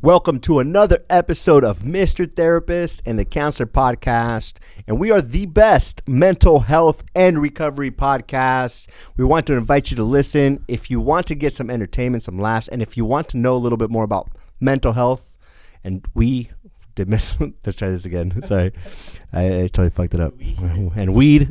Welcome to another episode of Mr. Therapist and the Counselor Podcast, and we are the best mental health and recovery podcast. We want to invite you to listen if you want to get some entertainment, some laughs, and if you want to know a little bit more about mental health. And we did miss. Let's try this again. Sorry, I totally fucked it up. And weed.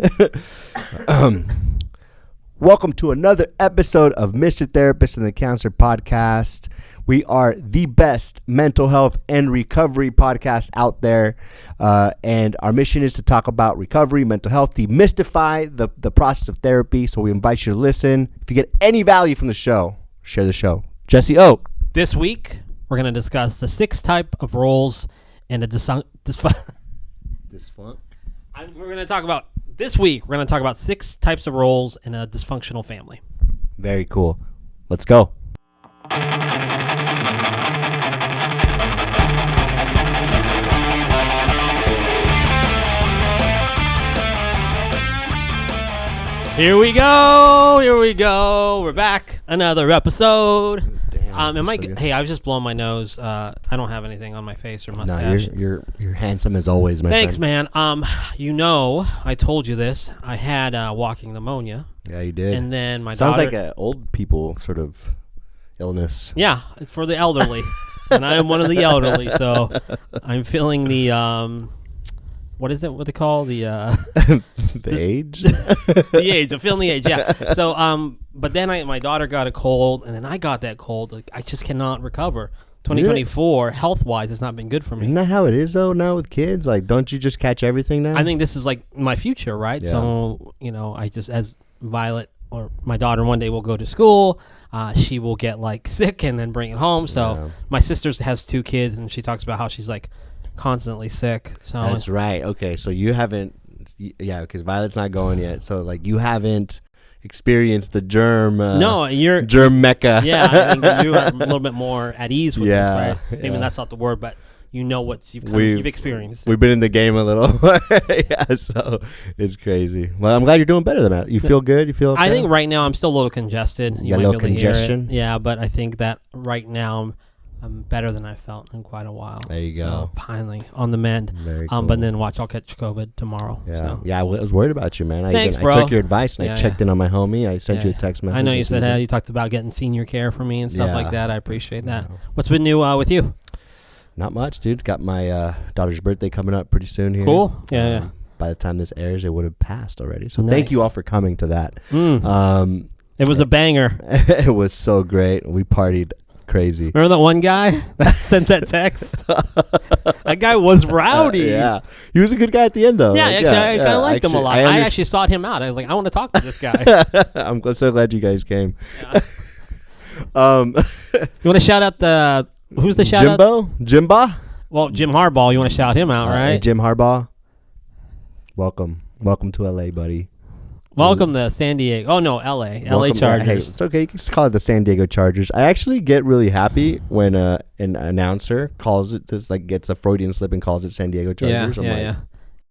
Welcome to another episode of Mr. Therapist and the Counselor Podcast. We are the best mental health and recovery podcast out there. And our mission is to talk about recovery, mental health, demystify the process of therapy. So we invite you to listen. If you get any value from the show, share the show. Jesse O. This week, we're going to discuss the 6 type of roles in a This week, we're going to talk about 6 types of roles in a dysfunctional family. Very cool. Let's go. Here we go. We're back. Another episode. Damn, Hey, I was just blowing my nose. I don't have anything on my face or mustache. No, you're handsome as always, my Thanks, friend. man. I told you this. I had walking pneumonia. Yeah, you did. And then my Sounds daughter... like an old people sort of illness. Yeah, it's for the elderly. And I am one of the elderly, so I'm feeling the... what is it? What they call the age? The age. I'm feeling the age. Yeah. So, but then my daughter got a cold, and then I got that cold. Like, I just cannot recover. 2024, health wise, has not been good for me. Isn't that how it is though now with kids? Like, don't you just catch everything now? I think this is like my future, right? Yeah. So, I just, as Violet or my daughter one day will go to school, she will get like sick and then bring it home. So my sister has 2 kids, and she talks about how she's like constantly sick. So that's right. Okay, so you haven't, because Violet's not going yet. So like you haven't experienced the germ. No, you're germ mecca. Yeah, I think you are a little bit more at ease with this, right? Maybe yeah. that's not the word, but you know what you've experienced. We've been in the game a little. Yeah, so it's crazy. Well, I'm glad you're doing better than that. You feel good? You feel okay? I think right now I'm still a little congested. You got a little congestion? Yeah, but I think that right now I'm better than I felt in quite a while. There you go. So finally on the mend. Very cool. But then watch, I'll catch COVID tomorrow. Yeah, so. yeah. I was worried about you, man. Thanks, I bro. took your advice and I checked in on my homie. I sent you a text message. I know you said you talked about getting senior care for me and stuff like that. I appreciate that. Yeah. What's been new with you? Not much, dude. Got my daughter's birthday coming up pretty soon here. Cool. Yeah. By the time this airs, it would have passed already. So Nice. thank you all for coming to that. It was a banger. It was so great. We partied crazy. Remember that one guy that sent that text? That guy was rowdy. Yeah. He was a good guy at the end, though. Yeah, Like, actually, I kind of liked him a lot. I I actually sought him out. I was like, I want to talk to this guy. I'm so glad you guys came. Yeah. You want to shout out who's the shout out? Jimba? Well, Jim Harbaugh. You want to shout him out, right? Hey, Jim Harbaugh. Welcome to LA, buddy. Welcome to San Diego. Oh, no, LA. LA Welcome, Chargers. Hey, it's okay. You can just call it the San Diego Chargers. I actually get really happy when an announcer calls it, gets a Freudian slip and calls it San Diego Chargers. Yeah.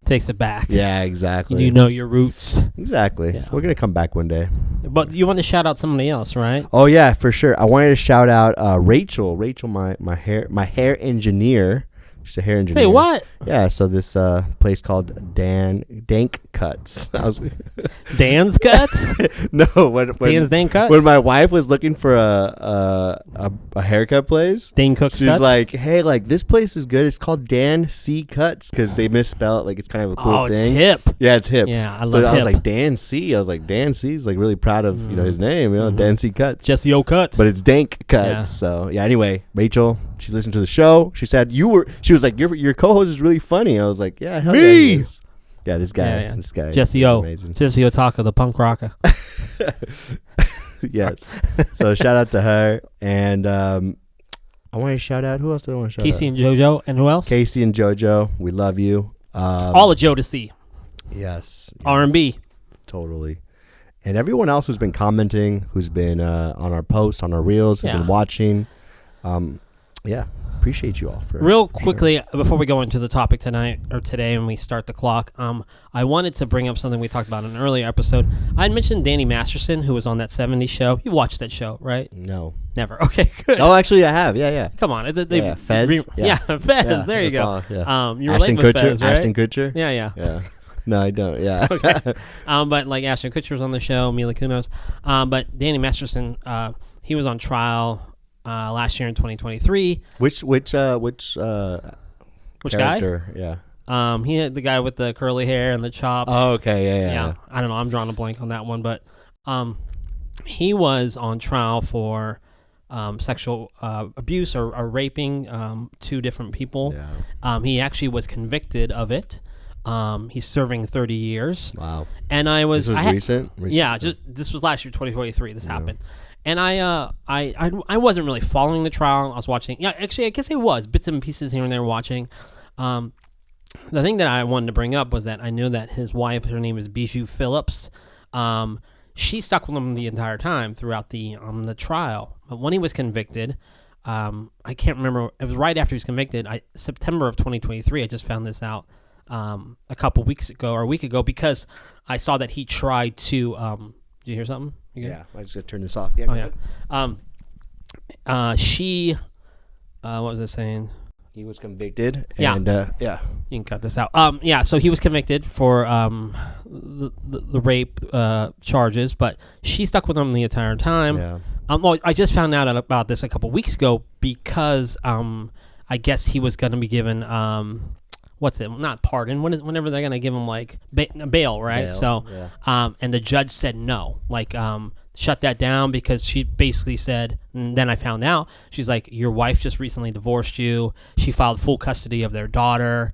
Takes it back. Yeah, exactly. You know your roots. Exactly. Yeah. So we're going to come back one day. But you want to shout out somebody else, right? Oh, yeah, for sure. I wanted to shout out Rachel. Rachel, my hair engineer. She's a hair engineer. Say what? Yeah, so this place called Dank Cuts. Dan's Cuts? No, when Dan's Dank Cuts? When my wife was looking for a haircut place, Dan Cook's she's Cuts? like, hey, like this place is good. It's called Dan C Cuts because they misspell it. Like it's kind of a cool thing. It's hip. Yeah, it's hip. Yeah, I so love I was hip. like, Dan C. I was like, Dan C's like really proud of his name. Dan C Cuts. Jesse O Cuts. But it's Dank Cuts. Yeah. So yeah. Anyway, Rachel, she listened to the show. She said she was like, your co-host is really funny. I was like, yeah, hell Me? yeah, yeah, this guy. This guy. Jesse O. Amazing. Jesse Otaka, the punk rocker. Yes. So shout out to her. And I want to shout out. Who else do I want to shout out? Casey and JoJo. And who else? Casey and JoJo. We love you. All of Jodeci. Yes. R&B. Totally. And everyone else who's been commenting, who's been on our posts, on our reels, who's been watching. Yeah. appreciate you all for Real quickly, before we go into the topic tonight or today and we start the clock, I wanted to bring up something we talked about in an earlier episode. I had mentioned Danny Masterson, who was on that 70s show. You watched that show, right? No. Never. Okay, good. Oh, actually, I have. Yeah. Come on. Fez? Fez. There you go. You Ashton relate with Kutcher. Fez, right? Ashton Kutcher. Yeah. No, I don't. Yeah. Okay. But like Ashton Kutcher was on the show, Mila Kunis. But Danny Masterson, he was on trial last year in 2023. Which character? Yeah. He had the guy with the curly hair and the chops. Oh, okay. Yeah. I don't know. I'm drawing a blank on that one, but he was on trial for sexual abuse or raping 2 different people. Yeah. He actually was convicted of it. He's serving 30 years. Wow. And this was recent? Yeah, this was last year, 2023. This happened. And I wasn't really following the trial. I was watching. Yeah, actually, I guess it was bits and pieces here and there watching. The thing that I wanted to bring up was that I knew that his wife, her name is Bijou Phillips. She stuck with him the entire time throughout the trial. But when he was convicted, I can't remember. It was right after he was convicted. September of 2023. I just found this out a couple weeks ago or a week ago because I saw that he tried to. Did you hear something? Yeah, I just got to turn this off. Yeah. She. What was I saying? He was convicted. Yeah. And, You can cut this out. So he was convicted for the rape charges, but she stuck with him the entire time. Yeah. Well, I just found out about this a couple weeks ago because I guess he was going to be given not pardon. Whenever they're going to give him like bail, right? Bail, so, yeah. And the judge said no, shut that down because she basically said, and then I found out, she's like, your wife just recently divorced you. She filed full custody of their daughter.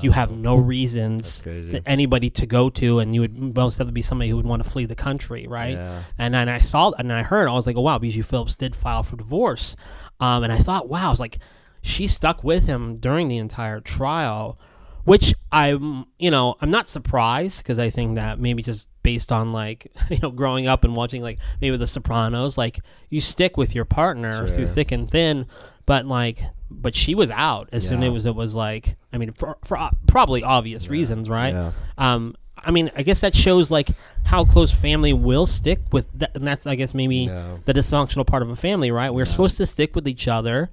You have no reasons that anybody to go to, and you would most have to be somebody who would want to flee the country, right? Yeah. And then I saw, and I heard, I was like, oh wow, Bijou Phillips did file for divorce. And I thought, wow, I was like, she stuck with him during the entire trial, which I'm not surprised because I think that maybe just based on growing up and watching maybe The Sopranos, you stick with your partner through thick and thin, but she was out as soon as it was for probably obvious reasons, right? Yeah. I guess that shows how close family will stick with that, and that's I guess maybe the dysfunctional part of a family, right? We're supposed to stick with each other,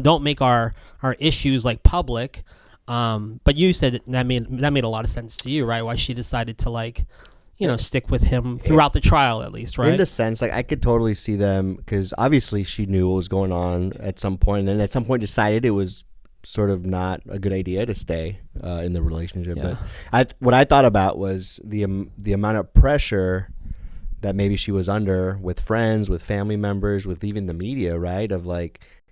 don't make our issues public. But you said that made a lot of sense to you, right? Why she decided to stick with him throughout the trial, at least, right? In the sense, I could totally see them because obviously she knew what was going on at some point, and then at some point decided it was sort of not a good idea to stay in the relationship. Yeah. But what I thought about was the amount of pressure that maybe she was under with friends, with family members, with even the media, right? Of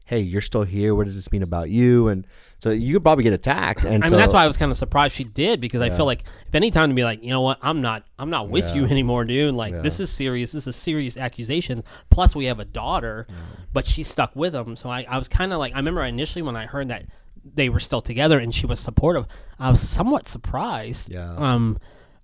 hey, you're still here. What does this mean about you? And so you could probably get attacked. And that's why I was kind of surprised she did because I feel like if any time to be you know what, I'm not with you anymore, dude. This is serious. This is serious accusation. Plus we have a daughter, but she stuck with him. So I was kind of I remember initially when I heard that they were still together and she was supportive, I was somewhat surprised. Yeah.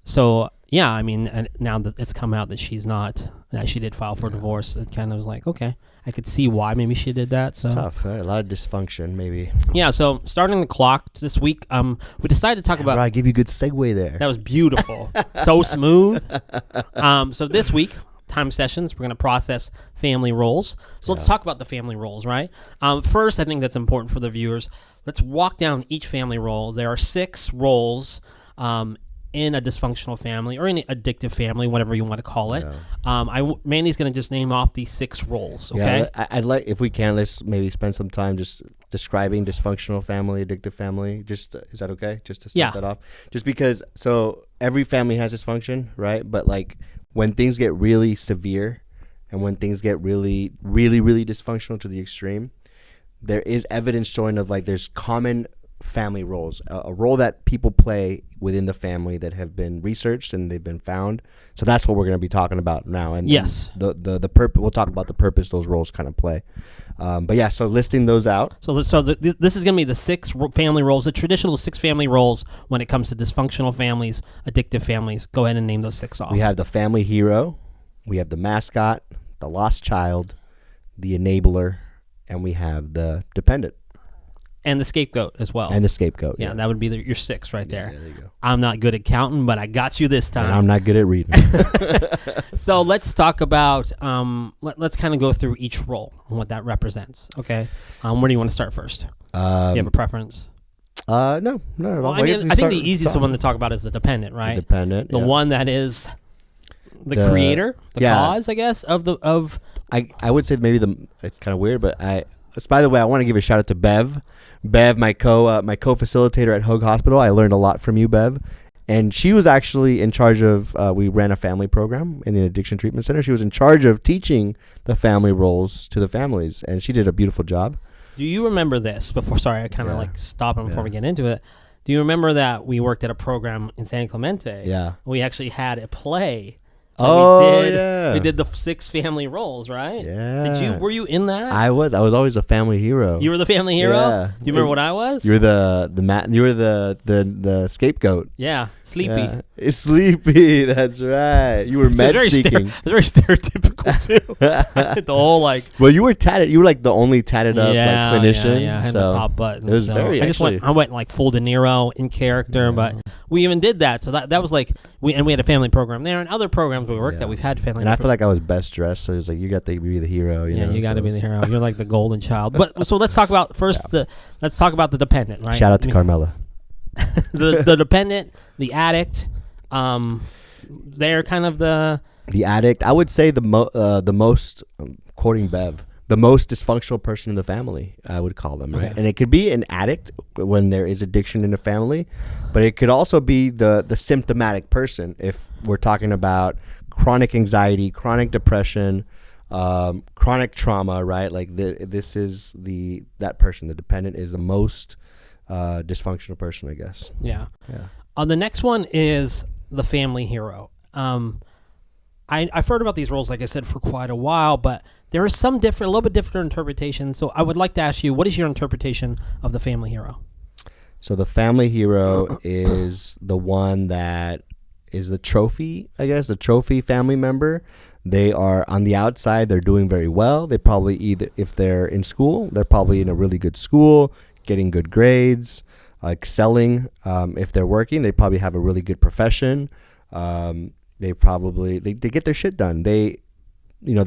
So yeah, and now that it's come out that she's not, that she did file for divorce, it kind of was okay, I could see why maybe she did that. So it's tough, right? A lot of dysfunction, maybe. Yeah. So starting the clock this week, we decided to talk about. I give you a good segue there. That was beautiful, so smooth. So this week, time sessions, we're going to process family roles. So let's talk about the family roles, right? First, I think that's important for the viewers. Let's walk down each family role. There are 6 roles in a dysfunctional family or in an addictive family, whatever you want to call it. Mandy's going to just name off these 6 roles, okay? Yeah, I'd like, if we can, let's maybe spend some time just describing dysfunctional family, addictive family. Just is that okay? Just to start that off? Just because, so every family has dysfunction, right? But when things get really severe and when things get really, really, really dysfunctional to the extreme, there is evidence showing of there's common family roles, a role that people play within the family that have been researched and they've been found. So that's what we're going to be talking about now. And yes, the purpose, we'll talk about the purpose those roles kind of play. But yeah, so listing those out. So this is going to be the 6 family roles, the traditional 6 family roles when it comes to dysfunctional families, addictive families. Go ahead and name those 6 off. We have the family hero, we have the mascot, the lost child, the enabler, and we have the dependent. And the scapegoat as well. And the scapegoat. Yeah, that would be your 6 right there. Yeah, there you go. I'm not good at counting, but I got you this time. And I'm not good at reading. So let's talk about, let's kind of go through each role and what that represents. Okay. Where do you want to start first? Do you have a preference? No, not at all. Well, I mean, I think the easiest one to talk about is the dependent, right? The dependent. The one that is the creator, the cause, I guess, of. I would say maybe it's kind of weird, but by the way, I want to give a shout out to Bev. Bev, my co-facilitator at Hoag Hospital. I learned a lot from you, Bev. And she was actually in charge of, we ran a family program in an addiction treatment center. She was in charge of teaching the family roles to the families, and she did a beautiful job. Do you remember this before? Sorry, I kind of stop him before we get into it. Do you remember that we worked at a program in San Clemente? Yeah. We actually had a play. Yeah. We did the 6 family roles, right? Yeah. Were you in that? I was always a family hero. You were the family hero? Yeah. Do you remember what I was? You were the scapegoat. Yeah, Sleepy. Yeah. It's Sleepy, that's right. You were med seeking. Very stereotypical too. The whole Well, you were tatted. You were like the only tatted up clinician. Yeah, I had the top button. It was very. I went like full De Niro in character, but we even did that. So that was like we had a family program there, and other programs we worked at. We've had family. And I feel like I was best dressed, so it was like you got to be the hero. You got to be the hero. You're like the golden child. But so let's talk about first. Let's talk about the dependent, right? Shout out to Carmela. the dependent, the addict. They're kind of the addict. I would say the most, quoting Bev, the most dysfunctional person in the family. I would call them, right? And it could be an addict when there is addiction in the family, but it could also be the symptomatic person if we're talking about chronic anxiety, chronic depression, chronic trauma, right? Like this is that person. The dependent is the most dysfunctional person, I guess. Yeah. The next one is the family hero. I've heard about these roles, like I said, for quite a while, but there is a little bit different interpretation. So I would like to ask you, what is your interpretation of the family hero? So the family hero is the one that is the trophy, I guess, the trophy family member. They are on the outside. They're doing very well. They probably if they're in school, they're probably in a really good school, getting good grades, excelling. If they're working, they probably have a really good profession. They get their shit done. The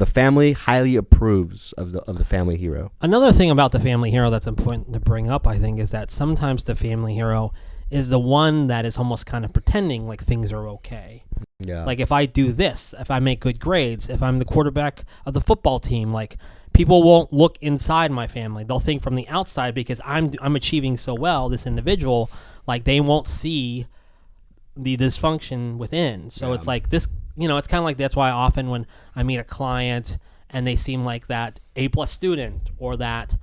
family highly approves of the family hero. Another thing about the family hero that's important to bring up, I think, is that sometimes the family hero is the one that is almost kind of pretending like things are okay. Yeah. Like if I do this, if I make good grades, if I'm the quarterback of the football team, like people won't look inside my family. They'll think from the outside because I'm achieving so well, this individual, like they won't see the dysfunction within. So it's like this, it's kind of like that's why often when I meet a client and they seem like that A+ student or that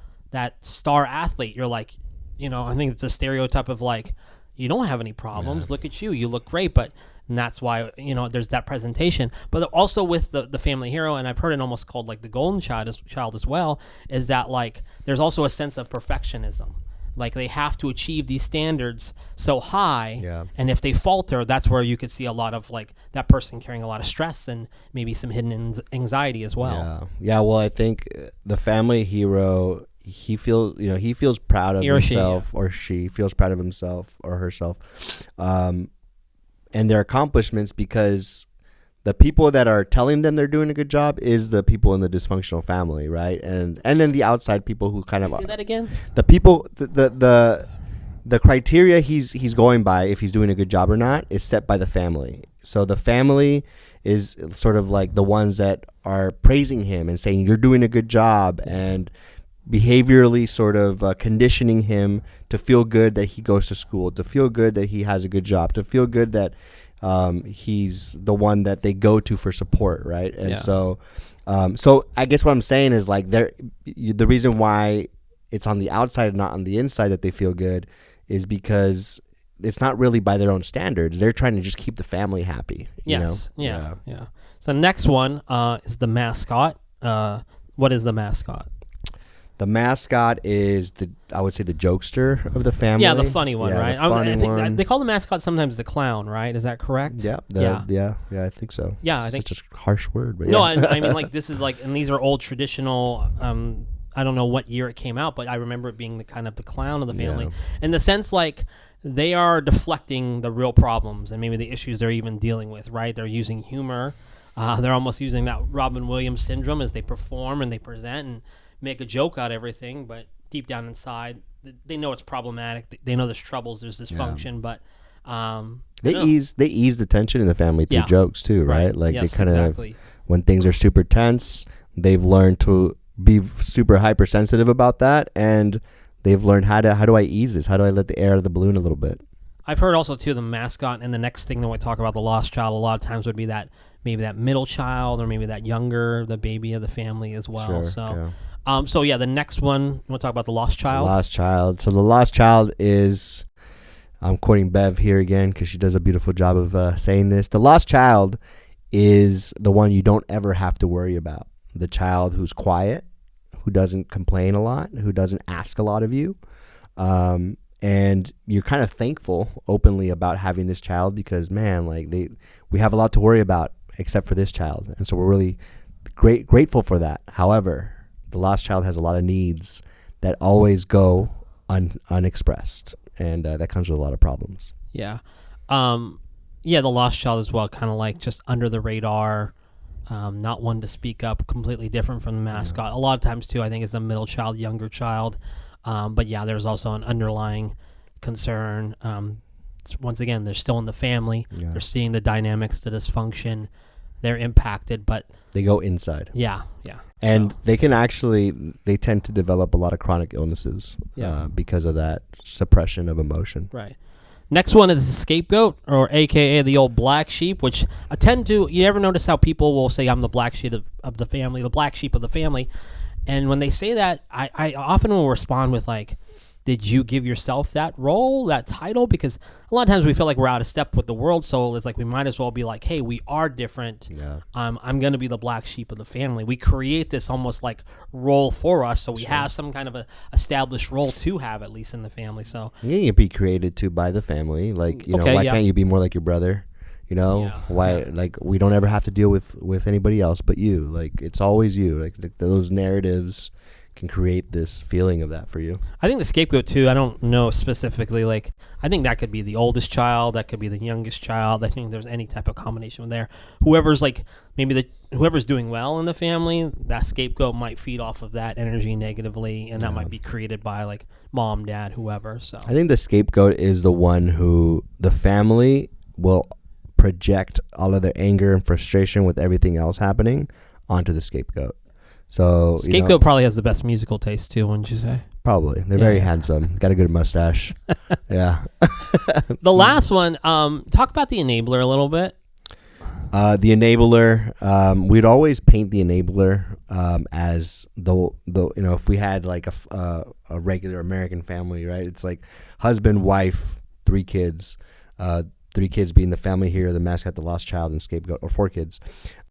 star athlete, you're like, I think it's a stereotype of like, you don't have any problems. Look at you. You look great. And that's why, there's that presentation. But also with the family hero, and I've heard it almost called like the golden child as well, is that like there's also a sense of perfectionism. Like they have to achieve these standards so high, and if they falter, that's where you could see a lot of like that person carrying a lot of stress and maybe some hidden anxiety as well. Well, I think the family hero, he feels proud of himself, or she feels proud of himself or herself, and their accomplishments, because the people that are telling them they're doing a good job is the people in the dysfunctional family, right? And then the outside people who kind of say that again. The people, the criteria he's going by, if he's doing a good job or not, is set by the family. So the family is sort of like the ones that are praising him and saying you're doing a good job, and behaviorally sort of conditioning him to feel good that he goes to school, to feel good that he has a good job, to feel good that he's the one that they go to for support, right? And so I guess what I'm saying is like the reason why it's on the outside and not on the inside that they feel good is because it's not really by their own standards. They're trying to just keep the fammy happy. Yes. Yeah. So the next one is the mascot. What is the mascot? The mascot is I would say the jokester of the family. Yeah, the funny one, right? I think they call the mascot sometimes the clown, right? Is that correct? Yeah, I think so. Yeah, I think such a harsh word, but no, I mean like this is like, and these are old traditional I don't know what year it came out, but I remember it being the kind of the clown of the family, Yeah. in the sense like they are deflecting the real problems and maybe the issues they're even dealing with. Right? They're using humor. They're almost using that Robin Williams syndrome as they perform and they present and make a joke out of everything, but deep down inside, they know it's problematic. They know there's troubles, there's dysfunction, but they ease the tension in the family through jokes too, right? Like yes, they kind exactly. of, when things are super tense, they've learned to be super hypersensitive about that, and they've learned how do I ease this? How do I let the air out of the balloon a little bit? I've heard also too the mascot, and the next thing that we talk about the lost child a lot of times would be that maybe that middle child or maybe that younger, the baby of the family as well. Sure, So. The next one, you want to talk about the lost child? The lost child. So the lost child is, I'm quoting Bev here again because she does a beautiful job of saying this. The lost child is the one you don't ever have to worry about. The child who's quiet, who doesn't complain a lot, who doesn't ask a lot of you. And you're kind of thankful openly about having this child because, man, like we have a lot to worry about except for this child. And so we're really grateful for that. However, the lost child has a lot of needs that always go unexpressed, and that comes with a lot of problems. Yeah. The lost child as well, kind of like just under the radar, not one to speak up, completely different from the mascot. Yeah. A lot of times, too, I think it's the middle child, younger child. But there's also an underlying concern. Once again, they're still in the family. Yeah. They're seeing the dynamics, the dysfunction. They're impacted, but they go inside. Yeah. And they tend to develop a lot of chronic illnesses because of that suppression of emotion. Right. Next one is the scapegoat, or AKA the old black sheep, which I tend to, you ever notice how people will say, I'm the black sheep of the family, the black sheep of the family. And when they say that, I often will respond with like, did you give yourself that role, that title? Because a lot of times we feel like we're out of step with the world, so it's like we might as well be like, hey, we are different. Yeah. I'm going to be the black sheep of the family. We create this almost like role for us, so we have some kind of a established role to have, at least in the family. So you can be created too by the family. Like, why can't you be more like your brother? Why? Like, we don't ever have to deal with anybody else but you. Like, it's always you. Like those narratives can create this feeling of that for you. I think the scapegoat too, I don't know specifically, like I think that could be the oldest child, that could be the youngest child. I think there's any type of combination there. Whoever's like maybe whoever's doing well in the family, that scapegoat might feed off of that energy negatively, and that might be created by like mom, dad, whoever. So I think the scapegoat is the one who the family will project all of their anger and frustration with everything else happening onto the scapegoat. So scapegoat probably has the best musical taste too, wouldn't you say? Probably. They're very handsome. Got a good mustache. Yeah. The last one, talk about the enabler a little bit. The enabler, we'd always paint the enabler as the if we had like a regular American family, right? It's like husband, wife, 3 kids. 3 kids being the family here, the mascot, the lost child, and scapegoat, or 4 kids.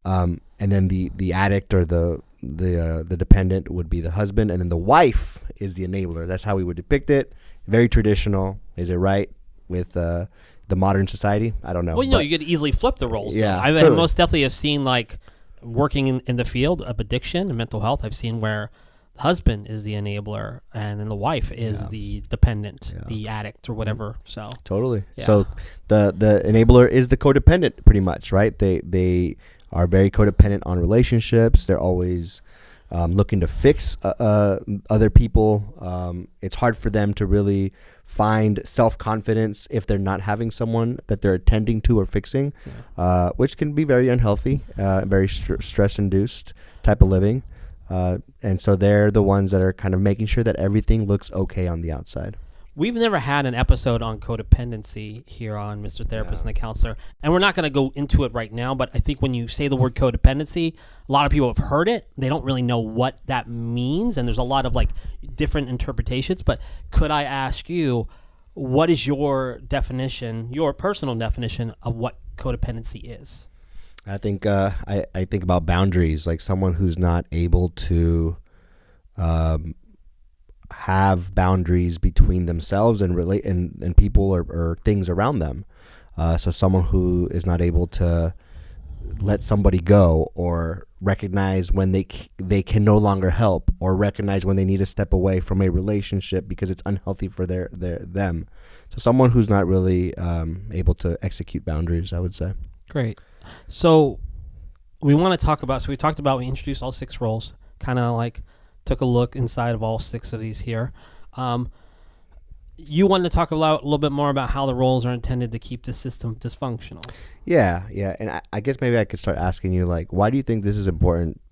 And then the addict or the dependent would be the husband, and then the wife is the enabler. That's how we would depict it. Very traditional. Is it right with the modern society? I don't know. Well, you could easily flip the roles. Yeah, I totally. most definitely have seen, like, working in the field of addiction and mental health, I've seen where the husband is the enabler and then the wife is the dependent, the addict or whatever. So totally. Yeah. So the enabler is the codependent, pretty much, right? They are very codependent on relationships. They're always looking to fix other people. It's hard for them to really find self-confidence if they're not having someone that they're attending to or fixing, which can be very unhealthy, very stress-induced type of living. And so they're the ones that are kind of making sure that everything looks okay on the outside. We've never had an episode on codependency here on Mr. Therapist and the Counselor, and we're not going to go into it right now, but I think when you say the word codependency, a lot of people have heard it. They don't really know what that means, and there's a lot of like different interpretations, but could I ask you, what is your definition, your personal definition of what codependency is? I think I think about boundaries, like someone who's not able to have boundaries between themselves and relate and people or things around them. So someone who is not able to let somebody go or recognize when they can no longer help, or recognize when they need to step away from a relationship because it's unhealthy for them. So someone who's not really able to execute boundaries, I would say. Great. So we want to talk about, we introduced all 6 roles, kind of like took a look inside of all 6 of these here. You wanted to talk a little bit more about how the roles are intended to keep the system dysfunctional. Yeah. And I guess maybe I could start asking you, like, why do you think this is important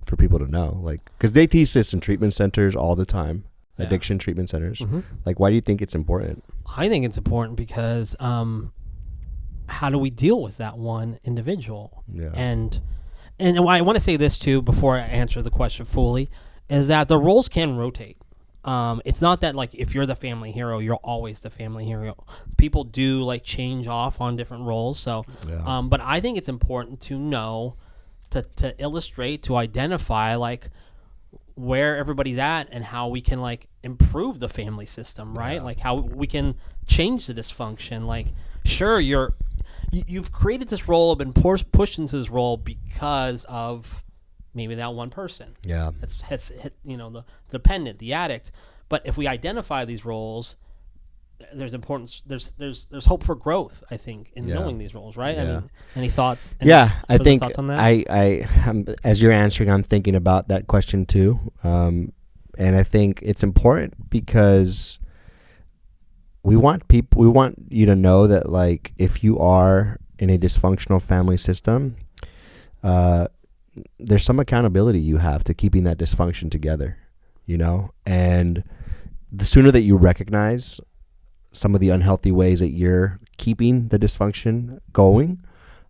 for people to know? Like, because they teach this in treatment centers all the time, addiction treatment centers. Mm-hmm. Like, why do you think it's important? I think it's important because how do we deal with that one individual? Yeah. And I want to say this, too, before I answer the question fully, is that the roles can rotate. It's not that, like, if you're the family hero, you're always the family hero. People do, like, change off on different roles. So, but I think it's important to know, to illustrate, to identify, like, where everybody's at and how we can, like, improve the family system, right? Like, how we can change the dysfunction. Like, sure, you've created this role, have been pushed into this role because of maybe that one person. Yeah. Has hit, the dependent, the addict. But if we identify these roles, there's importance. There's hope for growth, I think, in knowing these roles, right? Yeah. I mean, any thoughts? I think thoughts on that? I as you're answering, I'm thinking about that question too. And I think it's important because we want you to know that, like, if you are in a dysfunctional family system, there's some accountability you have to keeping that dysfunction together, and the sooner that you recognize some of the unhealthy ways that you're keeping the dysfunction going,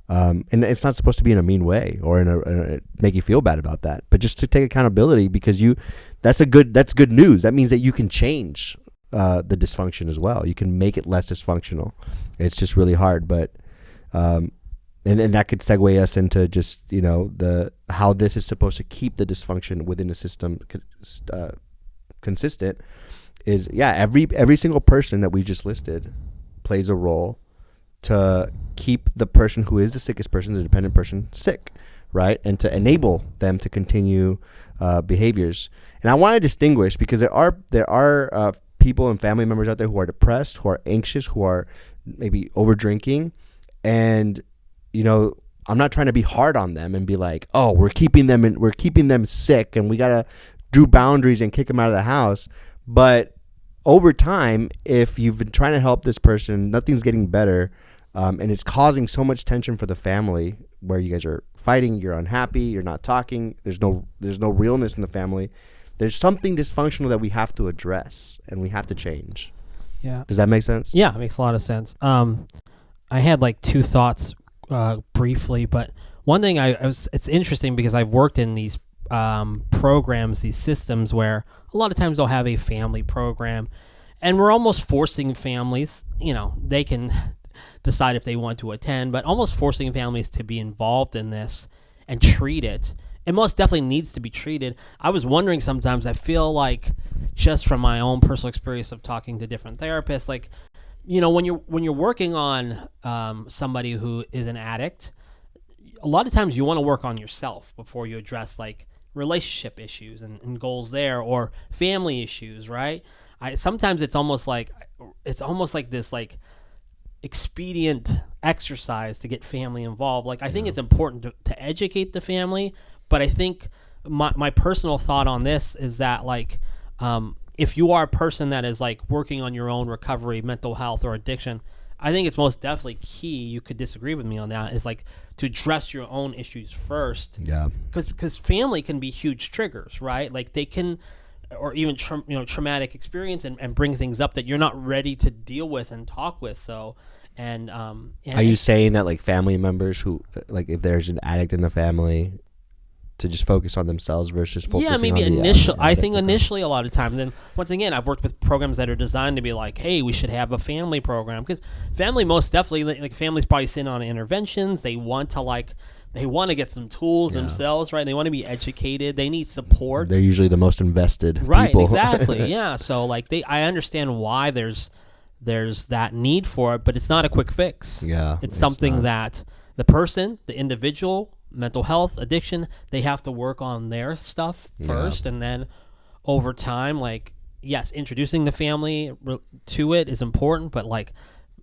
and it's not supposed to be in a mean way or in a make you feel bad about that, but just to take accountability, because that's good news. That means that you can change the dysfunction as well. You can make it less dysfunctional. It's just really hard, but and that could segue us into just how this is supposed to keep the dysfunction within the system consistent. Is every single person that we just listed plays a role to keep the person who is the sickest person, the dependent person, sick, right? And to enable them to continue behaviors. And I want to distinguish, because there are people and family members out there who are depressed, who are anxious, who are maybe over drinking, and I'm not trying to be hard on them and be like, oh, we're keeping them sick and we gotta do boundaries and kick them out of the house. But over time, if you've been trying to help this person, nothing's getting better, and it's causing so much tension for the family, where you guys are fighting, you're unhappy, you're not talking, there's no realness in the family. There's something dysfunctional that we have to address and we have to change. Yeah. Does that make sense? Yeah, it makes a lot of sense. I had like 2 thoughts briefly, but one thing it's interesting because I've worked in these programs, these systems, where a lot of times they'll have a family program, and we're almost forcing families, they can decide if they want to attend, but almost forcing families to be involved in this and treat it. It most definitely needs to be treated. I was wondering sometimes, I feel like, just from my own personal experience of talking to different therapists, like, when you're working on somebody who is an addict, a lot of times you want to work on yourself before you address, like, relationship issues and goals there, or family issues, right? Sometimes it's almost like this, like, expedient exercise to get family involved. Like, I think it's important to educate the family, but I think my personal thought on this is that, like, if you are a person that is, like, working on your own recovery, mental health, or addiction, I think it's most definitely key, you could disagree with me on that, is, like, to address your own issues first. Yeah. Because family can be huge triggers, right? Like, they can, or even traumatic experience and bring things up that you're not ready to deal with and talk with. So, are you saying that, like, family members who, like, if there's an addict in the family, to just focus on themselves versus focusing on maybe the initial. I think initially a lot of times. And once again, I've worked with programs that are designed to be like, hey, we should have a family program, because family most definitely, like, families probably sitting on interventions. They want to get some tools themselves, right? They want to be educated. They need support. They're usually the most invested right, people. Exactly. Yeah. So, like, I understand why there's that need for it, but it's not a quick fix. Yeah. It's something that the person, the individual, mental health, addiction, they have to work on their stuff first, and then over time, like, yes, introducing the family to it is important, but like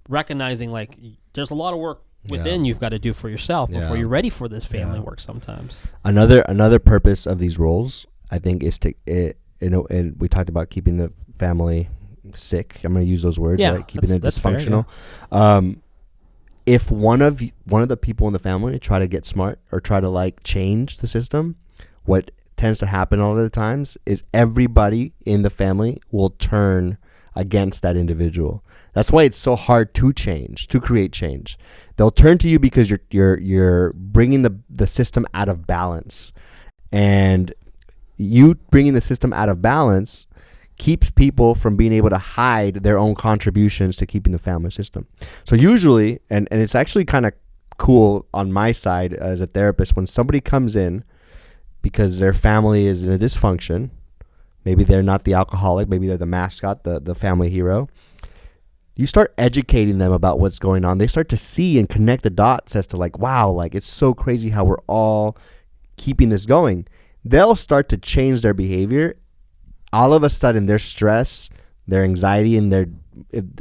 recognizing like there's a lot of work within you've got to do for yourself before you're ready for this family work sometimes. Another purpose of these roles, I think, is to and we talked about keeping the family sick. I'm going to use those words, right? Keeping it dysfunctional. Fair, if one of the people in the family try to get smart or try to like change the system, what tends to happen all of the times is everybody in the family will turn against that individual. That's why it's so hard to create change. They'll turn to you because you're bringing the system out of balance, and you bringing the system out of balance keeps people from being able to hide their own contributions to keeping the family system. So usually, and it's actually kind of cool on my side as a therapist, when somebody comes in because their family is in a dysfunction, maybe they're not the alcoholic, maybe they're the mascot, the family hero, you start educating them about what's going on. They start to see and connect the dots as to like, wow, like it's so crazy how we're all keeping this going. They'll start to change their behavior. All of a sudden, their stress, their anxiety, and their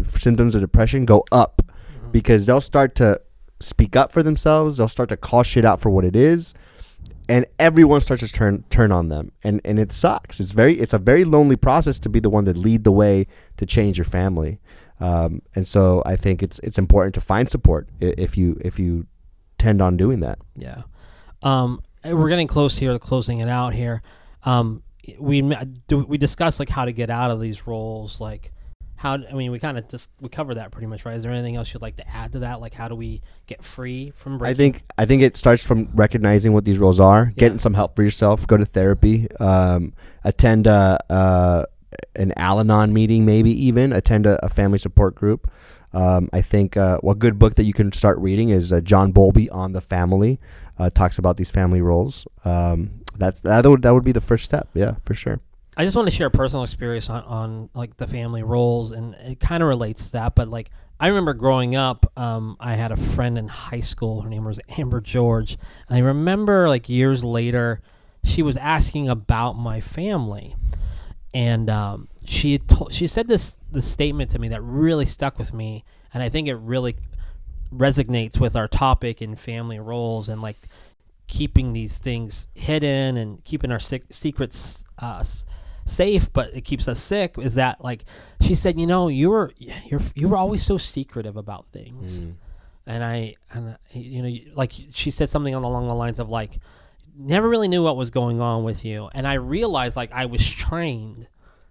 symptoms of depression go up because they'll start to speak up for themselves. They'll start to call shit out for what it is, and everyone starts to turn on them. And it sucks. It's a very lonely process to be the one to lead the way to change your family. And so I think it's important to find support if you tend on doing that. Yeah. We're getting close here to closing it out here. We discussed like how to get out of these roles, like we kind of we covered that pretty much, right? Is there anything else you'd like to add to that? Like, how do we get free from breaking? I think it starts from recognizing what these roles are, getting some help for yourself, go to therapy, attend an Al-Anon meeting, maybe even attend a family support group. I think a good book that you can start reading is John Bowlby on the Family. Talks about these family roles. That would be the first step. Yeah, for sure. I just want to share a personal experience on like the family roles, and it kind of relates to that. But like, I remember growing up, I had a friend in high school. Her name was Amber George, and I remember like years later, she was asking about my family, and she said this statement to me that really stuck with me, and I think it really resonates with our topic in family roles and like keeping these things hidden and keeping our secrets safe, but it keeps us sick. Is that like she said, you were always so secretive about things, and like she said something along the lines of like, never really knew what was going on with you, and I realized like I was trained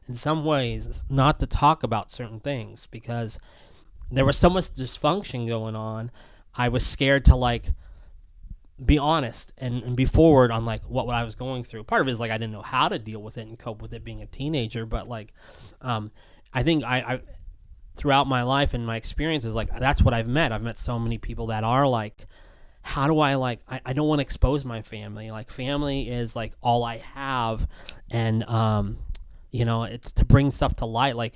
in some ways not to talk about certain things because there was so much dysfunction going on. I was scared to like be honest and be forward on like what I was going through. Part of it is like I didn't know how to deal with it and cope with it being a teenager, but like I think I throughout my life and my experiences, like that's what I've met so many people that are like, how do I like I don't want to expose my family. Like family is like all I have, and it's to bring stuff to light. Like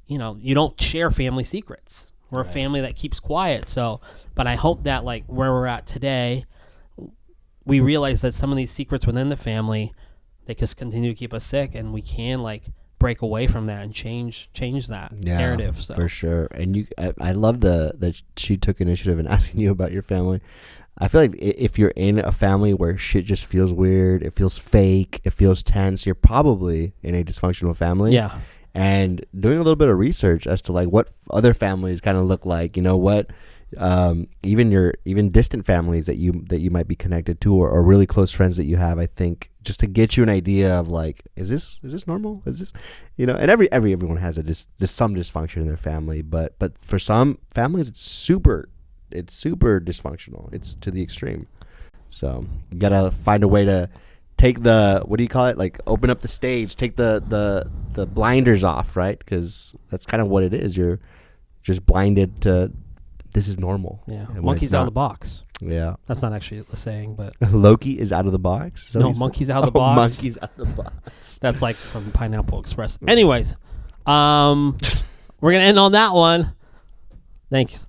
you don't share family secrets. We're a family that keeps quiet. So, but I hope that like where we're at today, we realize that some of these secrets within the family, they just continue to keep us sick, and we can like break away from that and change that narrative. So for sure. And I love that she took initiative in asking you about your family. I feel like if you're in a family where shit just feels weird, it feels fake, it feels tense, you're probably in a dysfunctional family. Yeah. And doing a little bit of research as to like what other families kind of look like, what even distant families that you might be connected to, or really close friends that you have, I think just to get you an idea of like, is this normal? Is this, and everyone has some dysfunction in their family, but for some families it's super dysfunctional. It's to the extreme. So you gotta find a way to take the, what do you call it? Like open up the stage, take the blinders off, right? Because that's kind of what it is. You're just blinded to this is normal. Yeah, monkey's out of the box. Yeah, that's not actually the saying, but Loki is out of the box. No, monkey's out of the box. Monkey's out of the box. That's like from Pineapple Express. Anyways, we're gonna end on that one. Thank you.